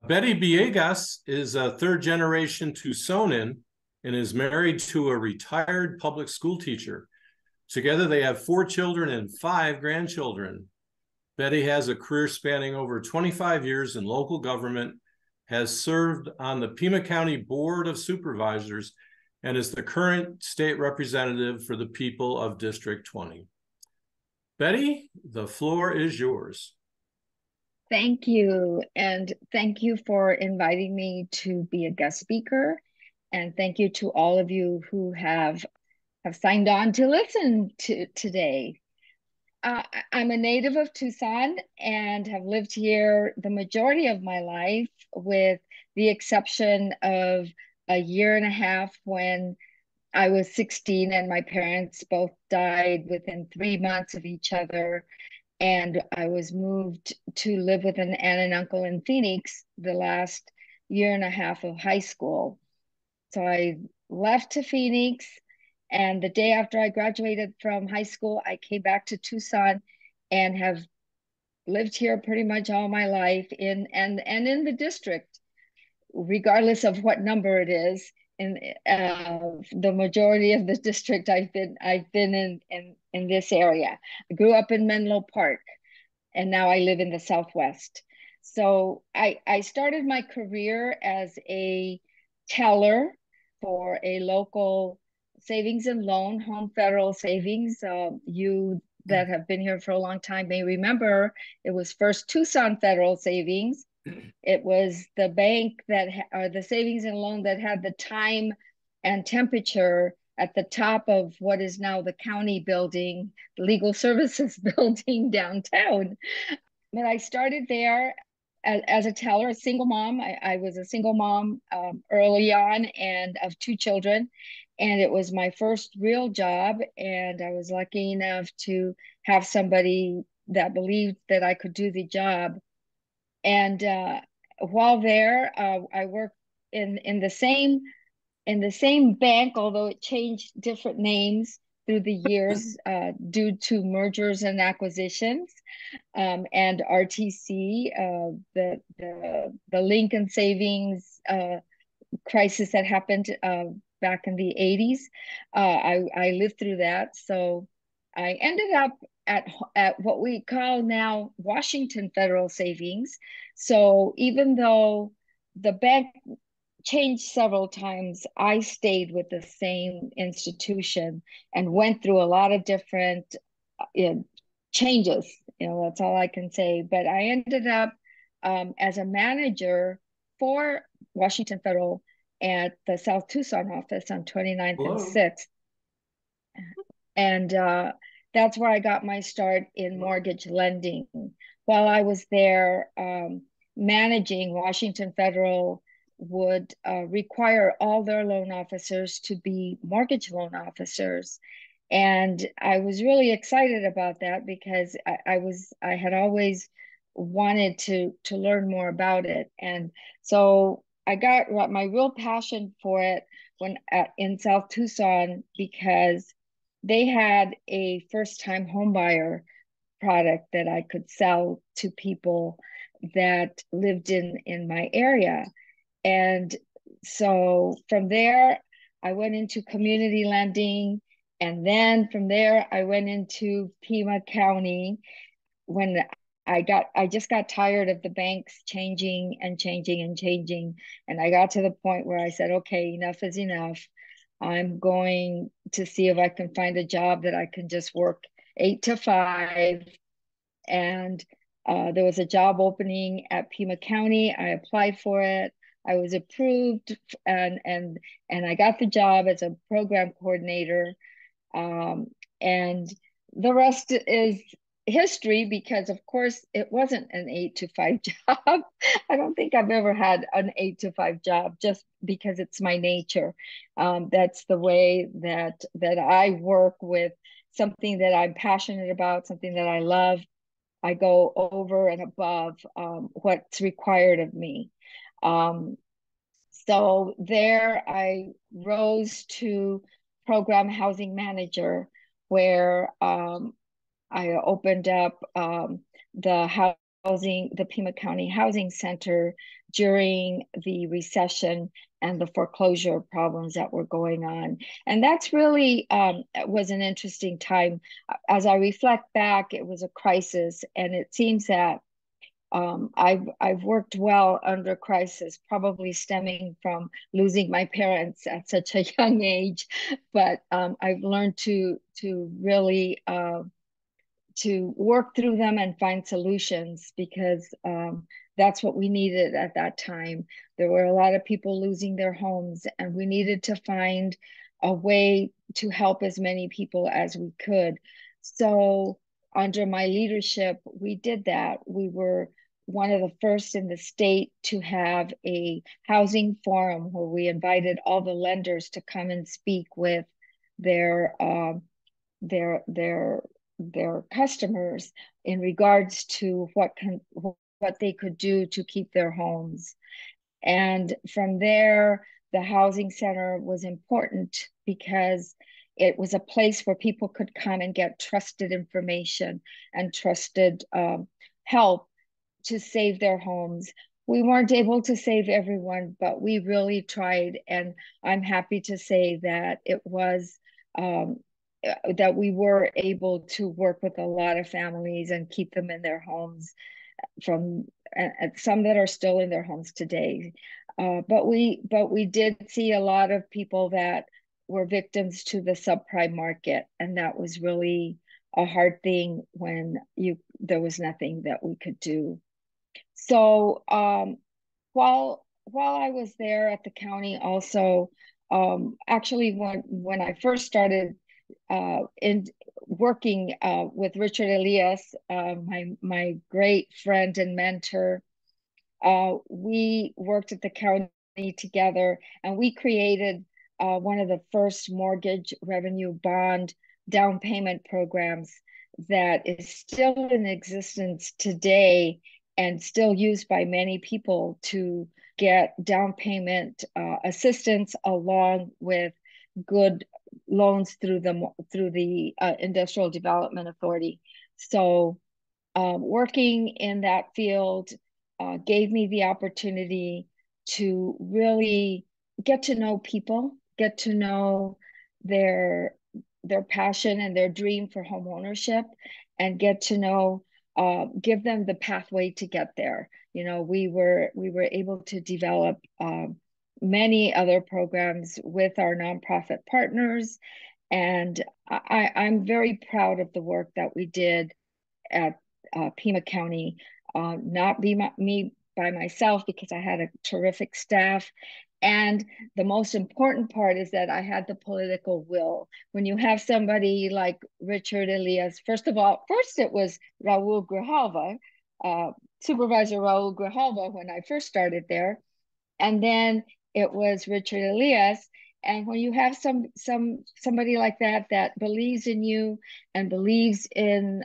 Betty Villegas is a third generation Tucsonan and is married to a retired public school teacher. Together, they have 4 children and 5 grandchildren. Betty has a career spanning over 25 years in local government, has served on the Pima County Board of Supervisors, and is the current state representative for the people of District 20. Betty, the floor is yours. Thank you. And thank you for inviting me to be a guest speaker. And thank you to all of you who have signed on to listen to today. I'm a native of Tucson and have lived here the majority of my life, with the exception of a year and a half when I was 16 and my parents both died within 3 months of each other. And I was moved to live with an aunt and uncle in Phoenix the last year and a half of high school. So I left to Phoenix, and the day after I graduated from high school, I came back to Tucson and have lived here pretty much all my life and in the district, regardless of what number it is. In the majority of the district I've been in this area. I grew up in Menlo Park, and now I live in the Southwest. So I started my career as a teller for a local savings and loan, Home Federal Savings. You that have been here for a long time may remember it was first Tucson Federal Savings. It was the bank that, or the savings and loan that had the time and temperature at the top of what is now the county building, the legal services building downtown. But I started there as a teller, a single mom. I was a single mom early on, and of 2 children. And it was my first real job. And I was lucky enough to have somebody that believed that I could do the job. And while there, I worked in the same bank, although it changed different names through the years due to mergers and acquisitions, and RTC, the Lincoln Savings crisis that happened back in the 80s. I lived through that, so I ended up at what we call now Washington Federal Savings. So even though the bank changed several times, I stayed with the same institution and went through a lot of different changes. That's all I can say. But I ended up as a manager for Washington Federal at the South Tucson office on 29th Hello. and 6th. And that's where I got my start in mortgage lending. While I was there, managing, Washington Federal would require all their loan officers to be mortgage loan officers. And I was really excited about that because I had always wanted to learn more about it. And so I got my real passion for it when in South Tucson, because they had a first-time homebuyer product that I could sell to people that lived in my area. And so from there, I went into community lending. And then from there, I went into Pima County when I just got tired of the banks changing and changing and changing. And I got to the point where I said, okay, enough is enough. I'm going to see if I can find a job that I can just work 8 to 5. And there was a job opening at Pima County. I applied for it. I was approved, and I got the job as a program coordinator. And the rest is history, because of course it wasn't an 8 to 5 job. I don't think I've ever had an 8 to 5 job, just because it's my nature. That's the way that I work with something that I'm passionate about, something that I love. I go over and above what's required of me. So there I rose to program housing manager, where I opened up the the Pima County Housing Center during the recession and the foreclosure problems that were going on. And that's really was an interesting time. As I reflect back, it was a crisis, and it seems that I've worked well under crisis, probably stemming from losing my parents at such a young age. But I've learned to really to work through them and find solutions, because that's what we needed at that time. There were a lot of people losing their homes, and we needed to find a way to help as many people as we could. So, under my leadership, we did that. We were one of the first in the state to have a housing forum where we invited all the lenders to come and speak with their their their their customers in regards to what they could do to keep their homes. And from there, the housing center was important because it was a place where people could come and get trusted information and trusted help to save their homes. We weren't able to save everyone, but we really tried. And I'm happy to say that it was um, that we were able to work with a lot of families and keep them in their homes, from and some that are still in their homes today. But we did see a lot of people that were victims to the subprime market, and that was really a hard thing when there was nothing that we could do. So while I was there at the county, also actually when I first started in working with Richard Elias, my great friend and mentor, we worked at the county together, and we created one of the first mortgage revenue bond down payment programs that is still in existence today and still used by many people to get down payment assistance, along with good loans through the Industrial Development Authority. So working in that field gave me the opportunity to really get to know people, get to know their their passion and their dream for home ownership, and get to know give them the pathway to get there. We were able to develop many other programs with our nonprofit partners, and I'm very proud of the work that we did at Pima County. Not me by myself, because I had a terrific staff. And the most important part is that I had the political will. When you have somebody like Richard Elias, first it was Raul Grijalva, Supervisor Raul Grijalva, when I first started there. And then it was Richard Elias. And when you have somebody like that believes in you and believes in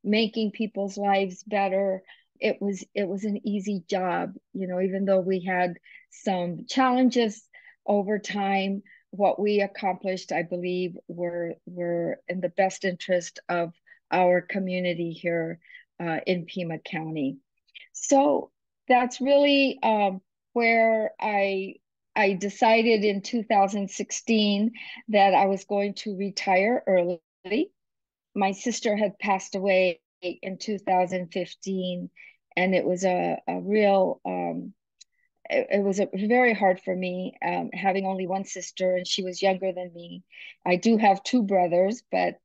making people's lives better, it was an easy job. Even though we had some challenges over time, what we accomplished, I believe, were in the best interest of our community here in Pima County. So that's really where I decided in 2016 that I was going to retire early. My sister had passed away in 2015, and it was a real it was very hard for me, having only one sister, and she was younger than me. I do have two brothers, but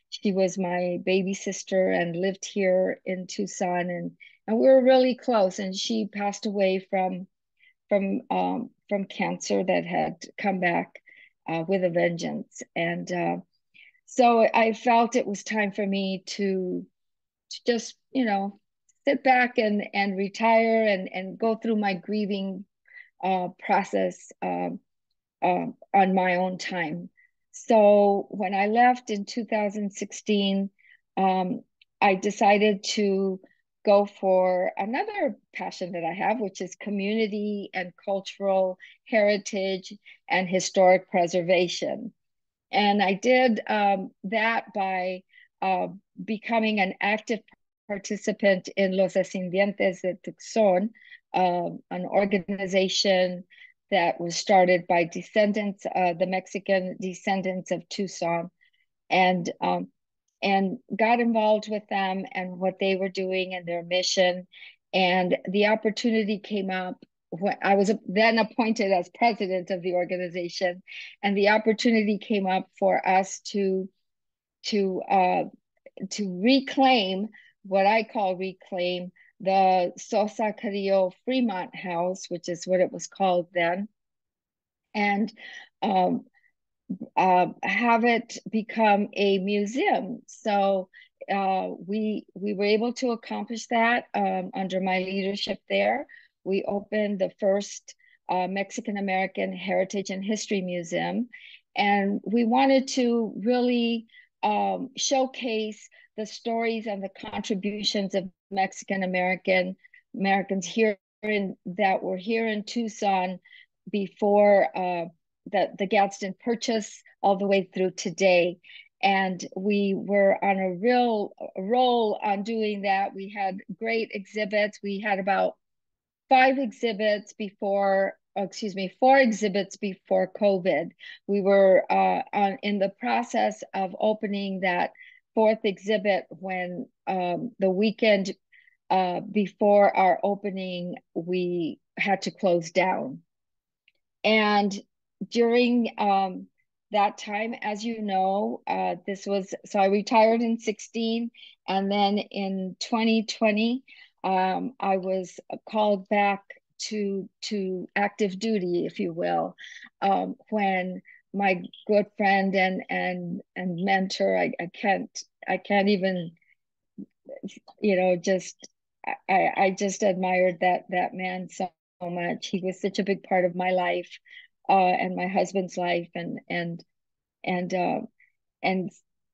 she was my baby sister and lived here in Tucson, and we were really close. And she passed away from cancer that had come back with a vengeance. And so I felt it was time for me to just, sit back and retire and go through my grieving process on my own time. So when I left in 2016, I decided to go for another passion that I have, which is community and cultural heritage and historic preservation. And I did that by becoming an active participant in Los Ascendientes de Tucson, an organization that was started by descendants, the Mexican descendants of Tucson, and got involved with them and what they were doing and their mission. And the opportunity came up when I was then appointed as president of the organization, and the opportunity came up for us to reclaim what I call reclaim the Sosa Carrillo Fremont House, which is what it was called then, and um, have it become a museum. So we were able to accomplish that under my leadership there. We opened the first Mexican American Heritage and History Museum, and we wanted to really showcase the stories and the contributions of Mexican Americans here that were here in Tucson before the Gadsden Purchase all the way through today. And we were on a real roll on doing that. We had great exhibits. We had about 4 exhibits before COVID. We were in the process of opening that 4th exhibit when the weekend before our opening, we had to close down. And during that time, as you know, so I retired in 16, and then in 2020, I was called back to active duty, if you will, when my good friend and mentor, I can't even, just I just admired that man so much. He was such a big part of my life, and my husband's life, and and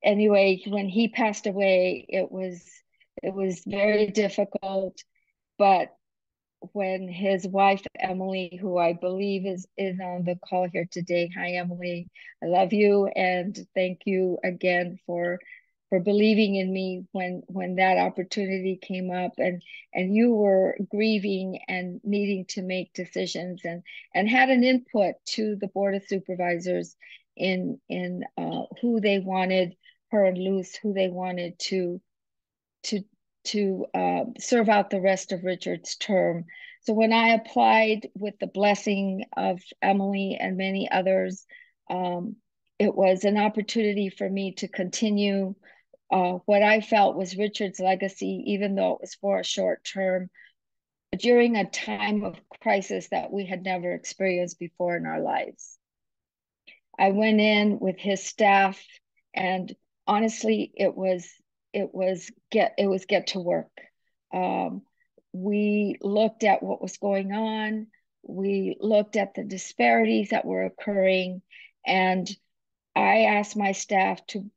anyway, when he passed away, it was very difficult. But when his wife Emily, who I believe is on the call here today, hi Emily, I love you and thank you again for believing in me when that opportunity came up, and you were grieving and needing to make decisions, and had an input to the Board of Supervisors in who they wanted, her and Luz, who they wanted to serve out the rest of Richard's term. So when I applied with the blessing of Emily and many others, it was an opportunity for me to continue what I felt was Richard's legacy, even though it was for a short term, during a time of crisis that we had never experienced before in our lives. I went in with his staff, and honestly, it was get to work. We looked at what was going on. We looked at the disparities that were occurring, and I asked my staff to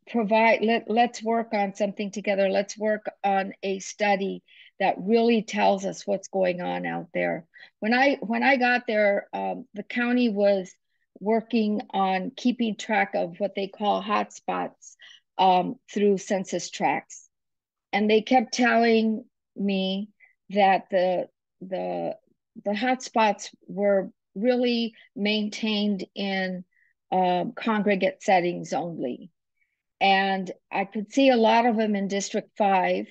provide, let's work on something together. Let's work on a study that really tells us what's going on out there. When I got there, the county was working on keeping track of what they call hotspots through census tracts. And they kept telling me that the hotspots were really maintained in congregate settings only. And I could see a lot of them in District 5,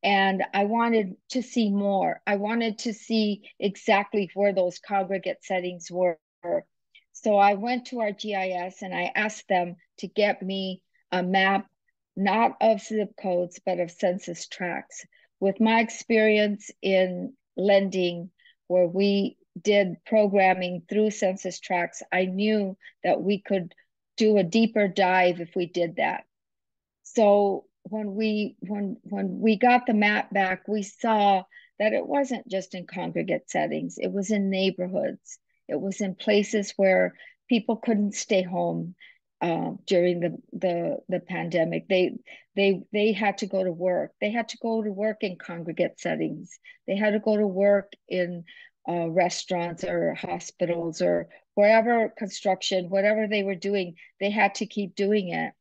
and I wanted to see more. I wanted to see exactly where those congregate settings were. So I went to our GIS and I asked them to get me a map, not of zip codes, but of census tracts. With my experience in lending, where we did programming through census tracts, I knew that we could do a deeper dive if we did that. So when we got the map back, we saw that it wasn't just in congregate settings. It was in neighborhoods. It was in places where people couldn't stay home during the pandemic. They had to go to work. They had to go to work in congregate settings. They had to go to work in restaurants or hospitals or wherever construction, whatever they were doing, they had to keep doing it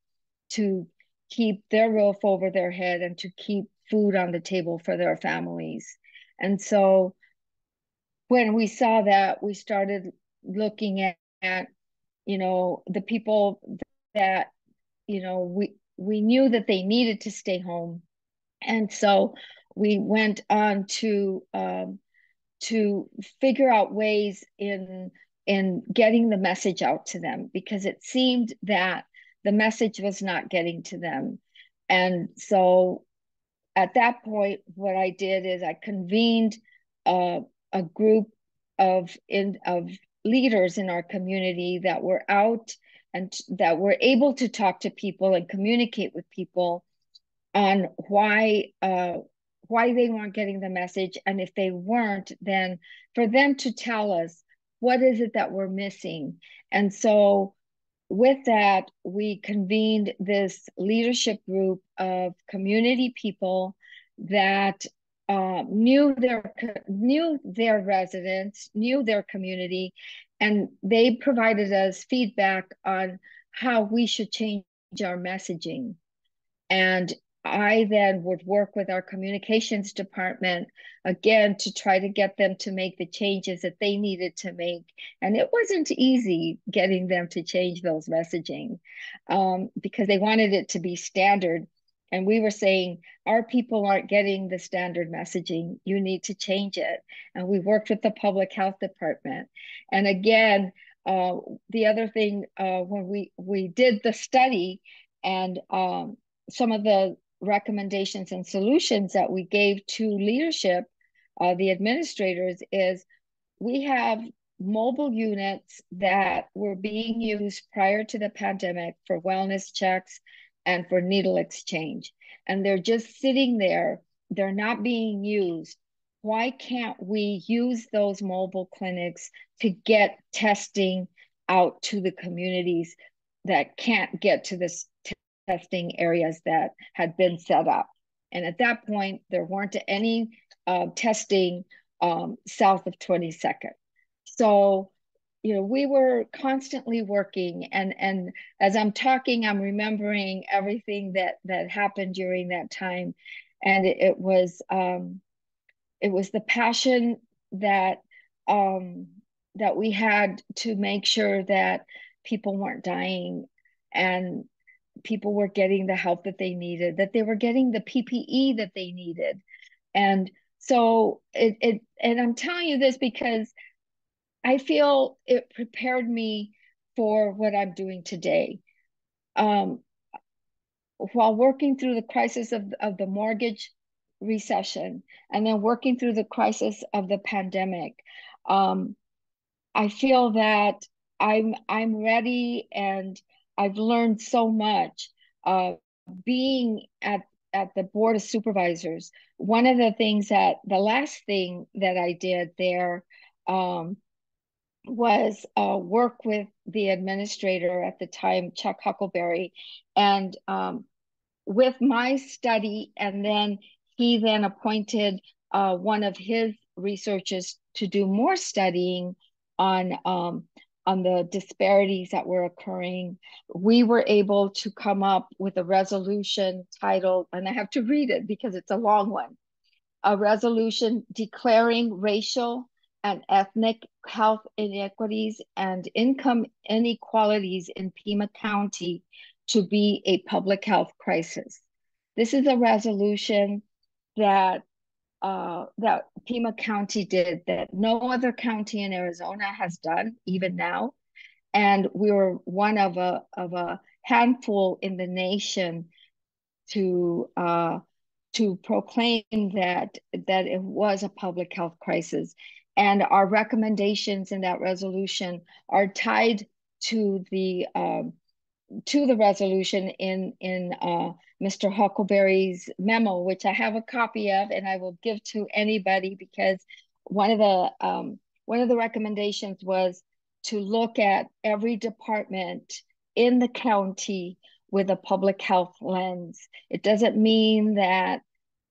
to keep their roof over their head and to keep food on the table for their families. And so when we saw that, we started looking at the people that, we knew that they needed to stay home. And so we went on to figure out ways in getting the message out to them, because it seemed that the message was not getting to them. And so at that point, what I did is I convened a group of leaders in our community that were out and that were able to talk to people and communicate with people on why they weren't getting the message, and if they weren't, then for them to tell us what is it that we're missing. And so with that, we convened this leadership group of community people that knew their residents, knew their community, and they provided us feedback on how we should change our messaging. And I then would work with our communications department again to try to get them to make the changes that they needed to make. And it wasn't easy getting them to change those messaging because they wanted it to be standard. And we were saying, our people aren't getting the standard messaging. You need to change it. And we worked with the public health department. And again, the other thing, when we did the study, and some of the recommendations and solutions that we gave to leadership, the administrators, is we have mobile units that were being used prior to the pandemic for wellness checks and for needle exchange. And they're just sitting there. They're not being used. Why can't we use those mobile clinics to get testing out to the communities that can't get to this testing areas that had been set up? And at that point, there weren't any testing south of 22nd. So, we were constantly working, and as I'm talking, I'm remembering everything that happened during that time, and it was the passion that that we had to make sure that people weren't dying, and people were getting the help that they needed, that they were getting the PPE that they needed. And so and I'm telling you this because I feel it prepared me for what I'm doing today. While working through the crisis of the mortgage recession, and then working through the crisis of the pandemic, I feel that I'm ready, and I've learned so much. Being at the board of supervisors, one of the things the last thing that I did there was work with the administrator at the time, Chuck Huckleberry, and with my study, and then he then appointed one of his researchers to do more studying on the disparities that were occurring. We were able to come up with a resolution titled, and I have to read it because it's a long one, a resolution declaring racial and ethnic health inequities and income inequalities in Pima County to be a public health crisis. This is a resolution that that Pima County did that no other county in Arizona has done, even now. And we were one of a handful in the nation to proclaim that it was a public health crisis. And our recommendations in that resolution are tied to the resolution in Mr. Huckleberry's memo, which I have a copy of, and I will give to anybody, because one of the recommendations was to look at every department in the county with a public health lens. It doesn't mean that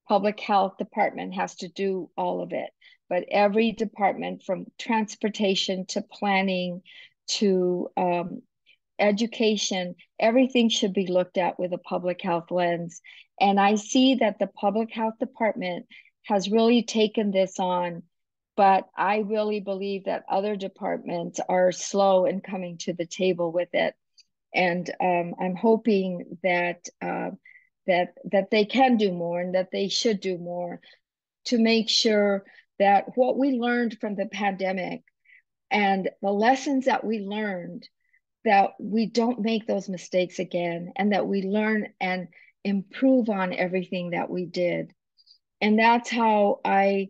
public health department has to do all of it, but every department, from transportation to planning to education, everything should be looked at with a public health lens. And I see that the public health department has really taken this on, but I really believe that other departments are slow in coming to the table with it. And I'm hoping that that they can do more and that they should do more to make sure that what we learned from the pandemic and the lessons that we learned, that we don't make those mistakes again, and that we learn and improve on everything that we did. And that's how I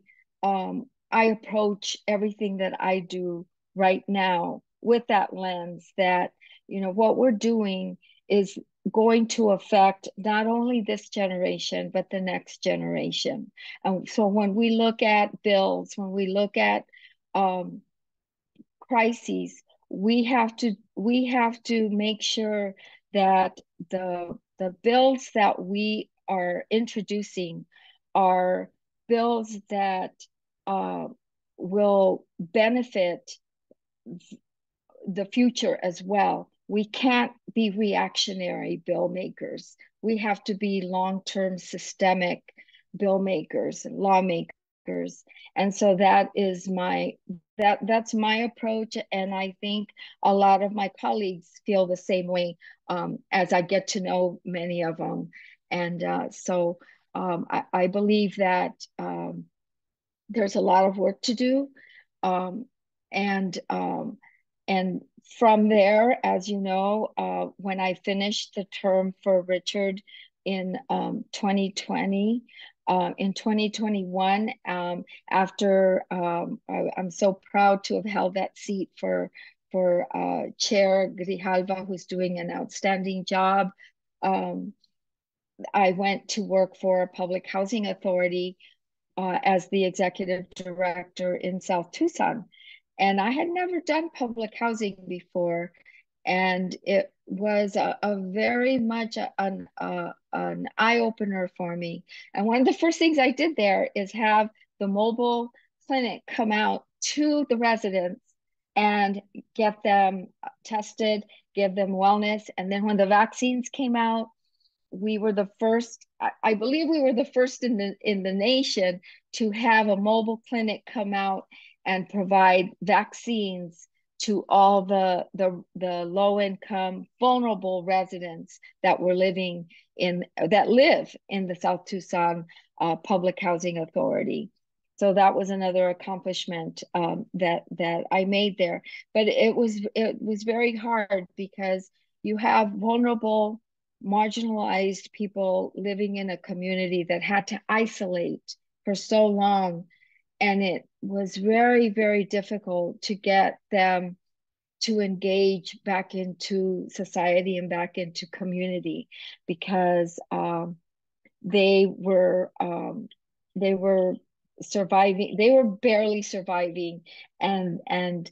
approach everything that I do right now, with that lens that, you know, what we're doing is going to affect not only this generation but the next generation. And so when we look at bills, when we look at um, crises, we have to make sure that the bills that we are introducing are bills that uh, will benefit the future as well. We can't be reactionary bill makers. We have to be long-term systemic bill makers and lawmakers. And so that's my approach. And I think a lot of my colleagues feel the same way, as I get to know many of them. And I believe that there's a lot of work to do. Um, and and from there, as you know, when I finished the term for Richard in 2020, in 2021, after I'm so proud to have held that seat for Chair Grijalva, who's doing an outstanding job. Um, I went to work for a public housing authority as the executive director in South Tucson. And I had never done public housing before. And it was a very much an eye opener for me. And one of the first things I did there is have the mobile clinic come out to the residents and get them tested, give them wellness. And then when the vaccines came out, we were the first, I believe we were the first in the nation to have a mobile clinic come out and provide vaccines to all the low income vulnerable residents that were living in that live in the South Tucson Public Housing Authority. So that was another accomplishment that I made there. But it was very hard because you have vulnerable, marginalized people living in a community that had to isolate for so long. And it was very, very difficult to get them to engage back into society and back into community because they were they were surviving, they were barely surviving, and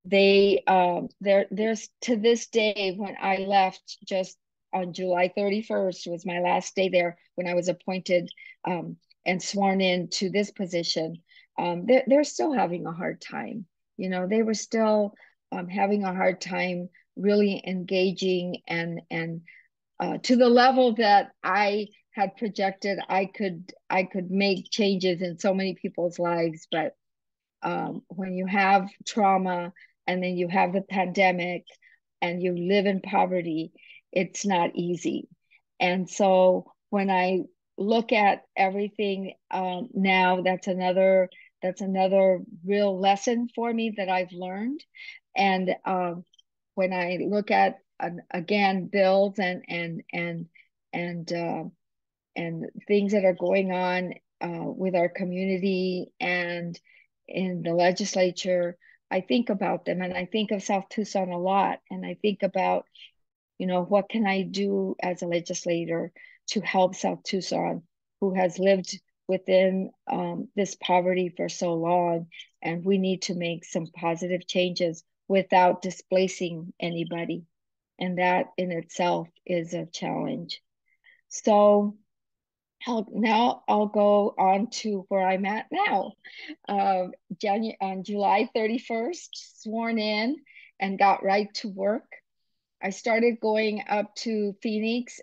there's to this day, when I left just on July 31st was my last day there when I was appointed and sworn in to this position. They're still having a hard time. You know, they were still having a hard time really engaging and to the level that I had projected I could make changes in so many people's lives. But when you have trauma and then you have the pandemic and you live in poverty, it's not easy. And so when I look at everything now, that's another real lesson for me that I've learned. And when I look at again bills and and things that are going on with our community and in the legislature, I think about them and I think of South Tucson a lot. And I think about, you know, what can I do as a legislator to help South Tucson, who has lived within this poverty for so long. And we need to make some positive changes without displacing anybody. And that in itself is a challenge. So now I'll go on to where I'm at now. On July 31st, sworn in and got right to work. I started going up to Phoenix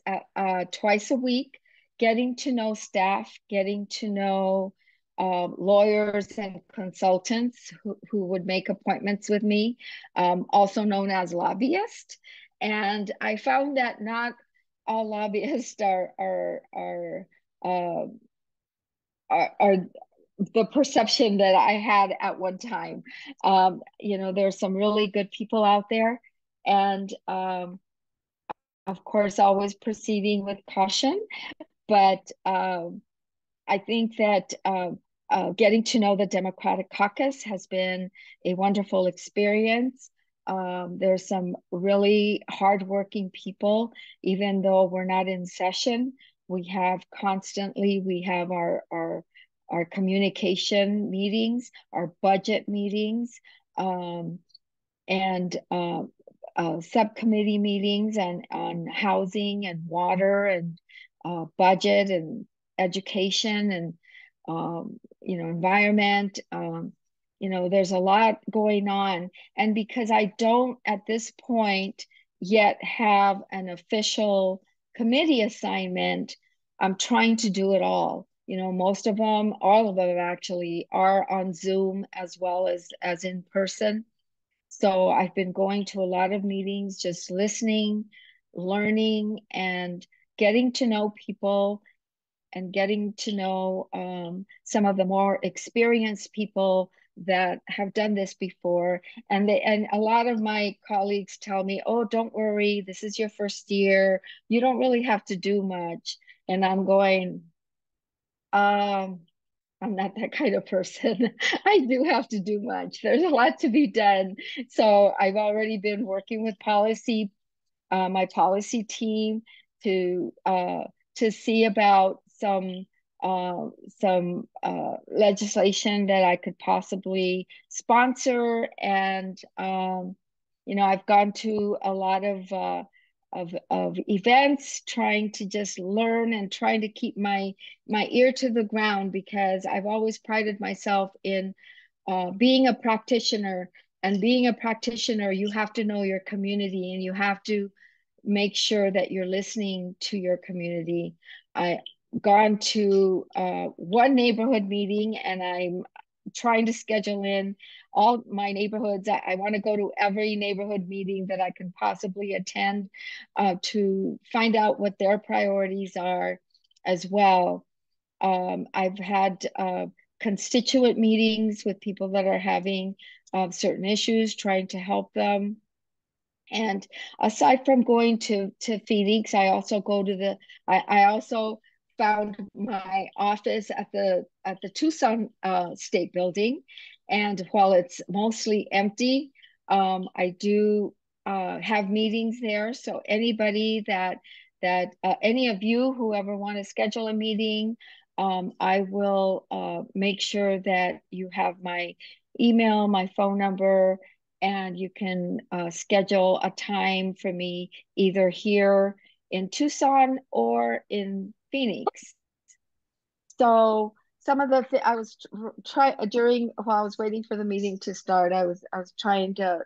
twice a week, getting to know staff, getting to know lawyers and consultants who would make appointments with me, also known as lobbyists. And I found that not all lobbyists uh, are the perception that I had at one time. There's some really good people out there, and of course, always proceeding with caution. But I think that getting to know the Democratic caucus has been a wonderful experience. There's some really hardworking people, even though we're not in session. We have our communication meetings, our budget meetings, um, and subcommittee meetings on housing and water and budget and education and environment. There's a lot going on, and because I don't at this point yet have an official committee assignment, I'm trying to do it all. Most of them, all of them actually, are on Zoom as well as in person. So I've been going to a lot of meetings, just listening, learning, and getting to know people and getting to know some of the more experienced people that have done this before. And a lot of my colleagues tell me, "Oh, don't worry, this is your first year. You don't really have to do much." And I'm going, um, I'm not that kind of person. I do have to do much. There's a lot to be done. So I've already been working with my policy team to uh, to see about some legislation that I could possibly sponsor. And I've gone to a lot of events, trying to just learn and trying to keep my ear to the ground, because I've always prided myself in being a practitioner. And being a practitioner, you have to know your community and you have to make sure that you're listening to your community. I gone to one neighborhood meeting, and I'm trying to schedule in all my neighborhoods. I want to go to every neighborhood meeting that I can possibly attend to find out what their priorities are as well. I've had constituent meetings with people that are having certain issues, trying to help them. And aside from going to Phoenix, I also go to I also found my office at the Tucson State Building. And while it's mostly empty, I do have meetings there. So anybody that any of you who ever want to schedule a meeting, I will make sure that you have my email, my phone number, and you can schedule a time for me either here in Tucson or in Phoenix. So some of the I was during while I was waiting for the meeting to start, I was trying to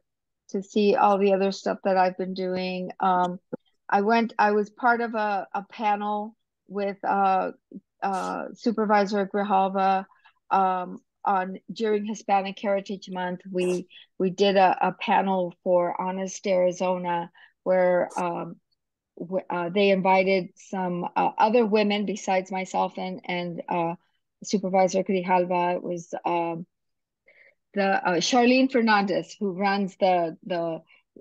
see all the other stuff that I've been doing. I was part of a panel with Supervisor Grijalva on during Hispanic Heritage Month. We did a panel for Honest Arizona, where they invited some other women besides myself and Supervisor Grijalva. It was the Charlene Fernandez, who runs the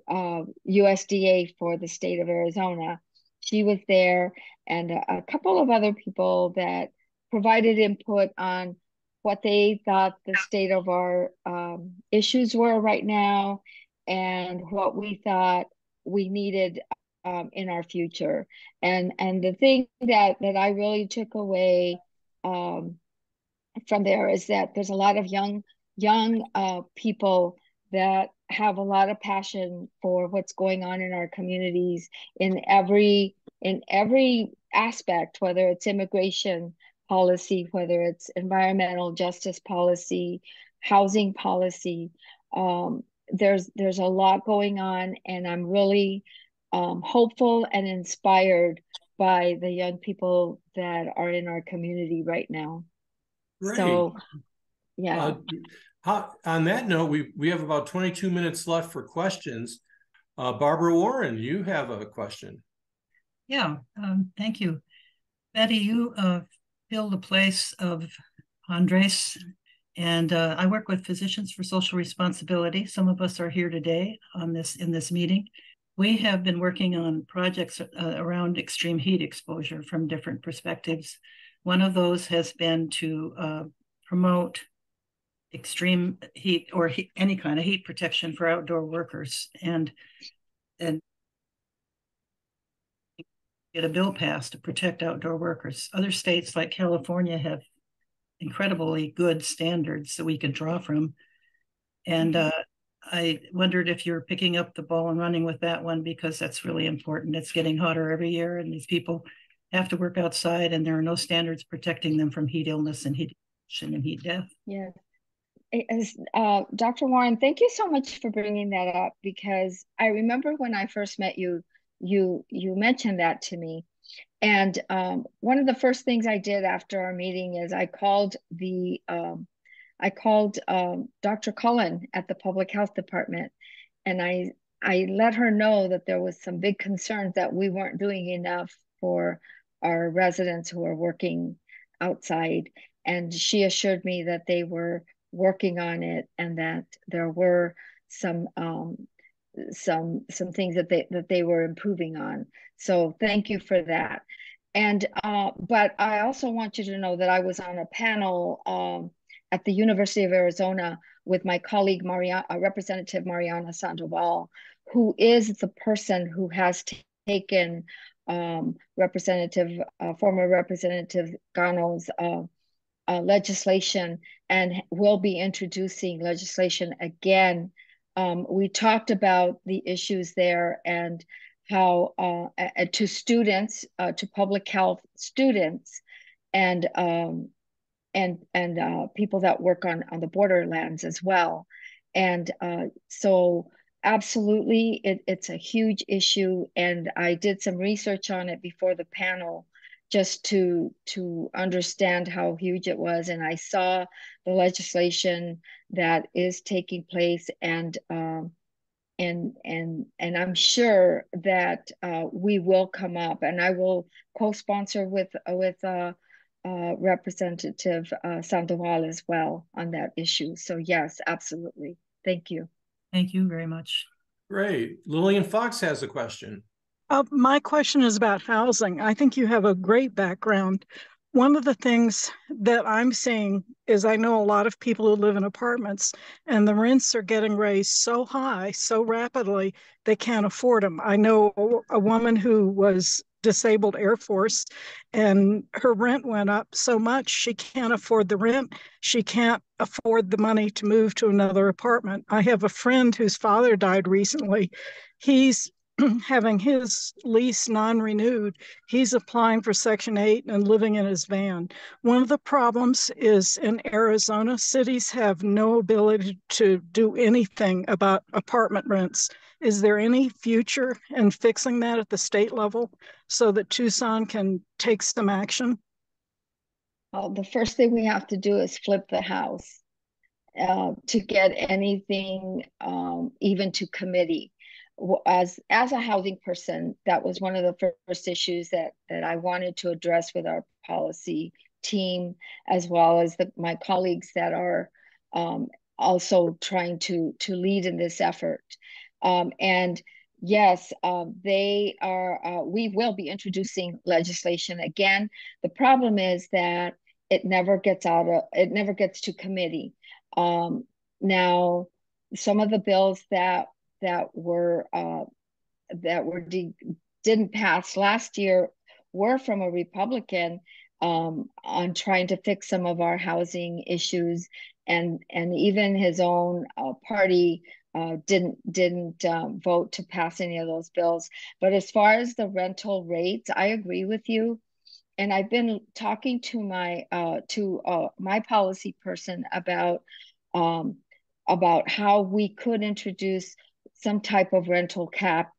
USDA for the state of Arizona. She was there, and a couple of other people that provided input on what they thought the state of our issues were right now, and what we thought we needed in our future. And the thing that I really took away from there is that there's a lot of young people that have a lot of passion for what's going on in our communities in every aspect, whether it's immigration policy, whether it's environmental justice policy, housing policy. There's a lot going on, and I'm really hopeful and inspired by the young people that are in our community right now. Great. So, yeah. On that note, we have about 22 minutes left for questions. Barbara Warren, you have a question. Yeah, thank you. Betty, you fill the place of Andres, and I work with Physicians for Social Responsibility. Some of us are here today in this meeting. We have been working on projects around extreme heat exposure from different perspectives. One of those has been to promote extreme heat or any kind of heat protection for outdoor workers, and get a bill passed to protect outdoor workers. Other states like California have incredibly good standards that we could draw from. And I wondered if you're picking up the ball and running with that one, because that's really important. It's getting hotter every year, and these people have to work outside, and there are no standards protecting them from heat illness and heat death. Yeah. Dr. Warren, thank you so much for bringing that up, because I remember when I first met you, you mentioned that to me. And one of the first things I did after our meeting is I called Dr. Cullen at the Public Health Department, and I let her know that there was some big concerns that we weren't doing enough for our residents who are working outside. And she assured me that they were working on it, and that there were some things that they were improving on. So thank you for that. And but I also want you to know that I was on a panel at the University of Arizona with my colleague Representative Mariana Sandoval, who is the person who has taken former Representative Gano's legislation, and will be introducing legislation again. We talked about the issues there, and how to students, to public health students, and people that work on the borderlands as well. And so absolutely, it's a huge issue, and I did some research on it before the panel, just to understand how huge it was. And I saw the legislation that is taking place, and I'm sure that we will come up, and I will co-sponsor with Representative Sandoval as well on that issue. So yes, absolutely. Thank you. Thank you very much. Great. Lillian Fox has a question. My question is about housing. I think you have a great background. One of the things that I'm seeing is, I know a lot of people who live in apartments, and the rents are getting raised so high, so rapidly, they can't afford them. I know a woman who was disabled Air Force, and her rent went up so much she can't afford the rent. She can't afford the money to move to another apartment. I have a friend whose father died recently. He's having his lease non-renewed. He's applying for Section 8 and living in his van. One of the problems is, in Arizona, cities have no ability to do anything about apartment rents. Is there any future in fixing that at the state level so that Tucson can take some action? Well, the first thing we have to do is flip the house to get anything even to committee. As a housing person, that was one of the first issues that I wanted to address with our policy team, as well as my colleagues that are also trying to lead in this effort. And yes, they are. We will be introducing legislation again. The problem is that it never gets to committee. Now, some of the bills that didn't pass last year were from a Republican, on trying to fix some of our housing issues, and even his own party didn't vote to pass any of those bills. But as far as the rental rates, I agree with you. And I've been talking to my policy person about how we could introduce some type of rental cap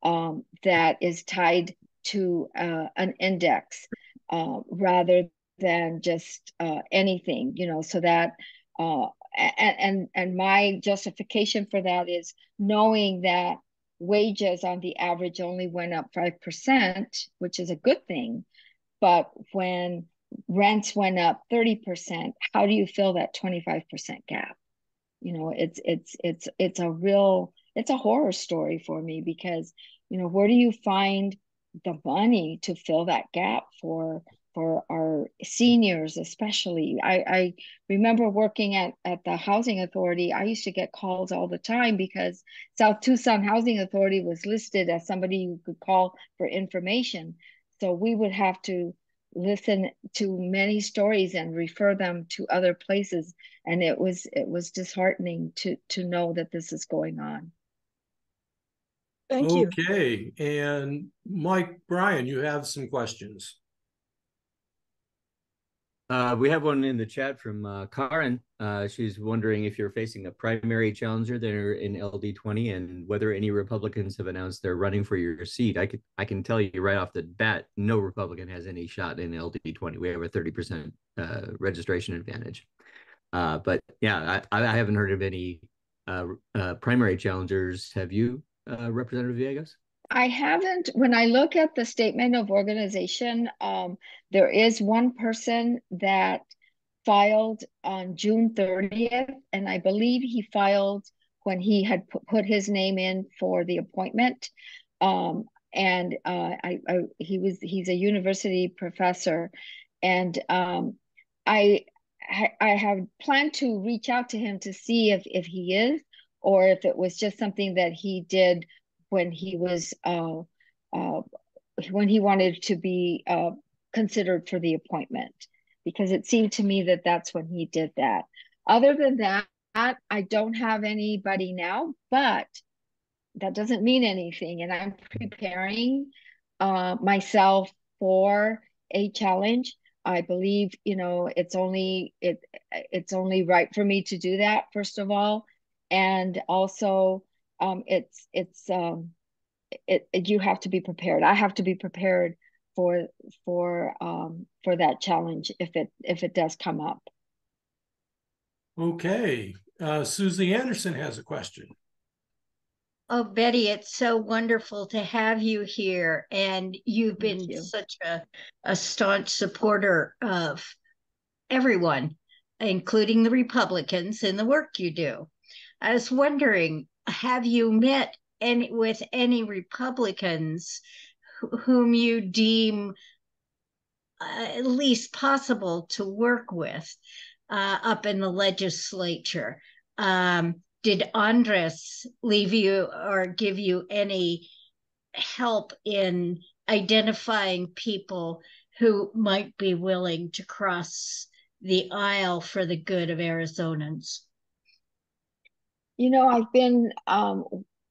that is tied to an index rather than just anything, so that and my justification for that is knowing that wages on the average only went up 5%, which is a good thing. But when rents went up 30%, how do you fill that 25% gap? It's a horror story for me, because where do you find the money to fill that gap for our seniors? Especially, I remember working at the housing authority. I used to get calls all the time because South Tucson Housing Authority was listed as somebody you could call for information. So we would have to listen to many stories and refer them to other places, and it was disheartening to know that this is going on. Thank you. Okay, and Mike, Brian, you have some questions. We have one in the chat from Karen. She's wondering if you're facing a primary challenger there in LD20 and whether any Republicans have announced they're running for your seat. I can tell you right off the bat, no Republican has any shot in LD20. We have a 30% registration advantage. But yeah, I haven't heard of any primary challengers. Have you, Representative Villegas? I haven't. When I look at the statement of organization, there is one person that filed on June 30th, and I believe he filed when he had put his name in for the appointment. And he's a university professor, and I have planned to reach out to him to see if he is, or if it was just something that he did when he was when he wanted to be considered for the appointment, because it seemed to me that that's when he did that. Other than that, I don't have anybody now, but that doesn't mean anything, and I'm preparing myself for a challenge. I believe it's only right for me to do that, first of all, and also you have to be prepared. I have to be prepared for that challenge if it does come up. Okay, Susie Anderson has a question. Oh, Betty, it's so wonderful to have you here. And you've been such a staunch supporter of everyone, including the Republicans, in the work you do. I was wondering, have you met with any Republicans whom you deem at least possible to work with up in the legislature? Did Andres leave you or give you any help in identifying people who might be willing to cross the aisle for the good of Arizonans? I've been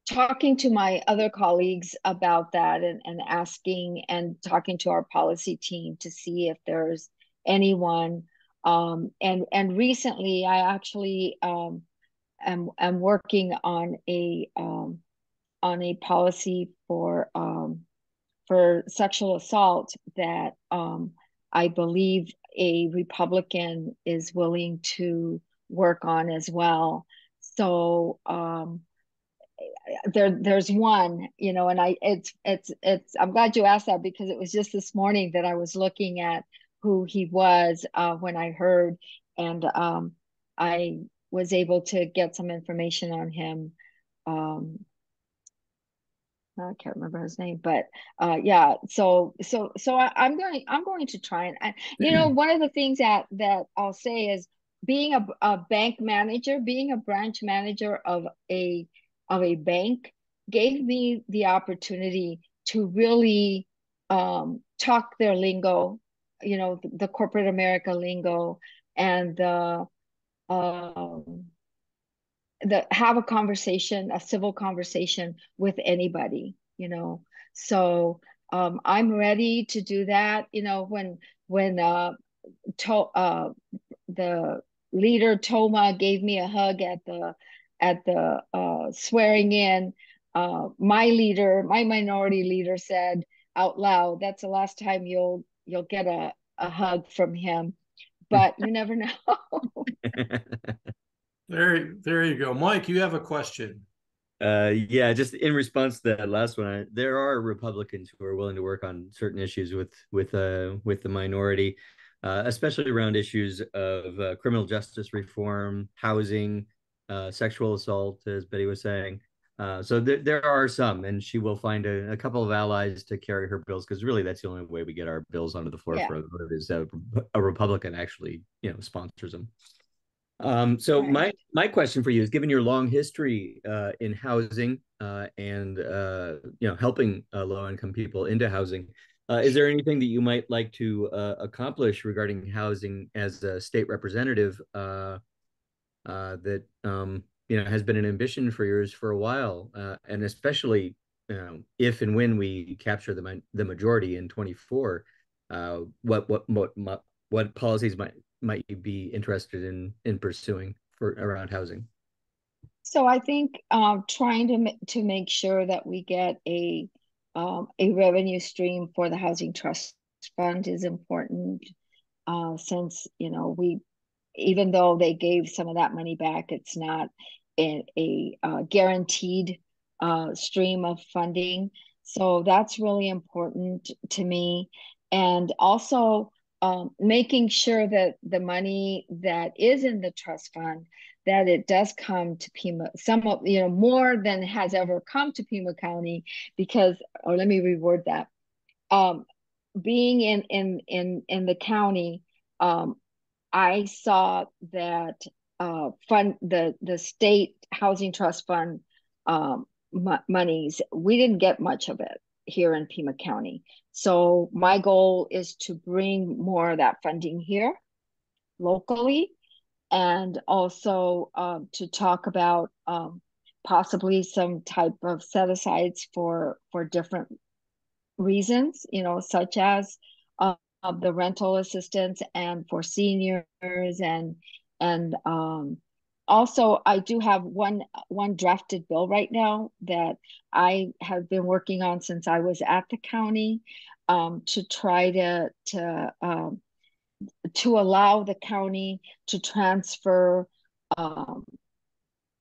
talking to my other colleagues about that, and asking and talking to our policy team to see if there's anyone. And recently, I actually am working on a policy for sexual assault that I believe a Republican is willing to work on as well. So there's one, and I'm glad you asked that, because it was just this morning that I was looking at who he was when I heard, and I was able to get some information on him. I can't remember his name, but yeah. So I'm going to try, and one of the things that I'll say is, being a bank manager, being a branch manager of a bank, gave me the opportunity to really talk their lingo, the corporate America lingo, and have a conversation, a civil conversation with anybody, So I'm ready to do that. When the leader Toma gave me a hug at the swearing in, my minority leader said out loud, "That's the last time you'll get a hug from him." But you never know. There you go. Mike, you have a question. Yeah, just in response to that last one, there are Republicans who are willing to work on certain issues with the minority, especially around issues of criminal justice reform, housing, sexual assault, as Betty was saying. So there are some, and she will find a couple of allies to carry her bills, because really that's the only way we get our bills onto the floor for a vote, is a Republican actually, sponsors them. So Right. my question for you is, given your long history in housing and helping low-income people into housing, is there anything that you might like to accomplish regarding housing as a state representative that has been an ambition for yours for a while, and especially if and when we capture the majority in 24, what policies might you be interested in pursuing for around housing? So I think trying to make sure that we get a revenue stream for the Housing Trust Fund is important, since we, even though they gave some of that money back, it's not a guaranteed stream of funding. So that's really important to me. And also making sure that the money that is in the trust fund, that it does come to Pima, more than has ever come to Pima County, because, or let me reword that. Being in the county, I saw that the state housing trust fund monies, we didn't get much of it here in Pima County. So my goal is to bring more of that funding here locally, and also to talk about possibly some type of set-asides for different reasons, such as the rental assistance and for seniors, and also I do have one drafted bill right now that I have been working on since I was at the county, to try to allow the county to transfer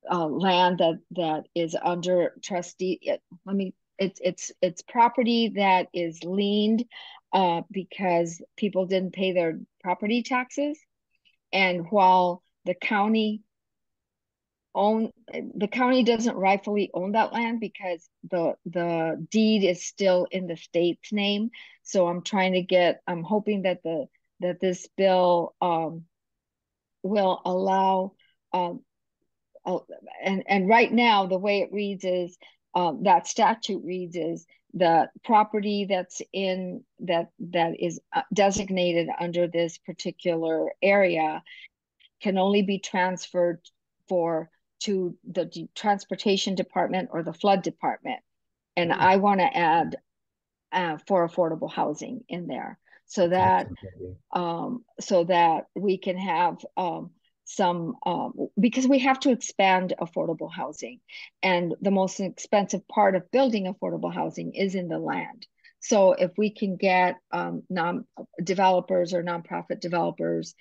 land that is under trustee. It's property that is liened because people didn't pay their property taxes, and while the county doesn't rightfully own that land because the deed is still in the state's name. So I'm hoping that this bill will allow and right now the way it reads is that statute reads is the property that is designated under this particular area can only be transferred to the transportation department or the flood department. And I want to add for affordable housing in there, so that we can have some, because we have to expand affordable housing, and the most expensive part of building affordable housing is in the land. So if we can get developers or nonprofit developers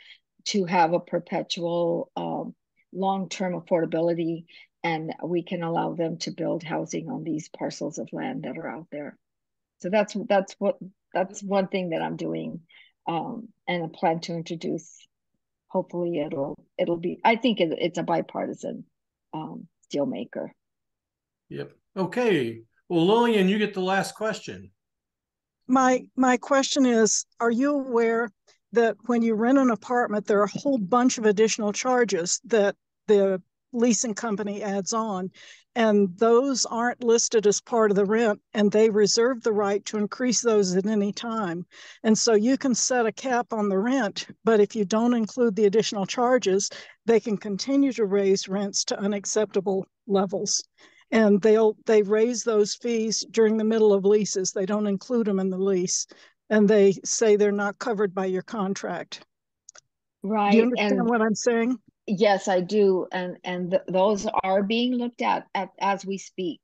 to have a perpetual long-term affordability, and we can allow them to build housing on these parcels of land that are out there. So that's one thing that I'm doing, and I plan to introduce. Hopefully it'll be, I think it's a bipartisan deal maker. Yep. Okay. Well, Lillian, you get the last question. My question is, are you aware that when you rent an apartment, there are a whole bunch of additional charges that the leasing company adds on, and those aren't listed as part of the rent, and they reserve the right to increase those at any time. And so you can set a cap on the rent, but if you don't include the additional charges, they can continue to raise rents to unacceptable levels. And they raise those fees during the middle of leases. They don't include them in the lease, and they say they're not covered by your contract. Right. Do you understand what I'm saying? Yes, I do. And those are being looked at as we speak.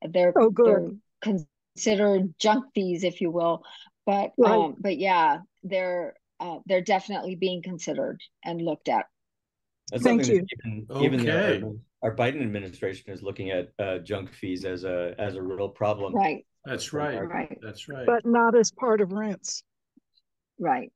They're Oh, good. considered junk fees, if you will. But Right. yeah, they're definitely being considered and looked at. That's Thank something you. that Okay. our Biden administration is looking at junk fees as a real problem. Right. That's right. Right. That's right. But not as part of rents. Right.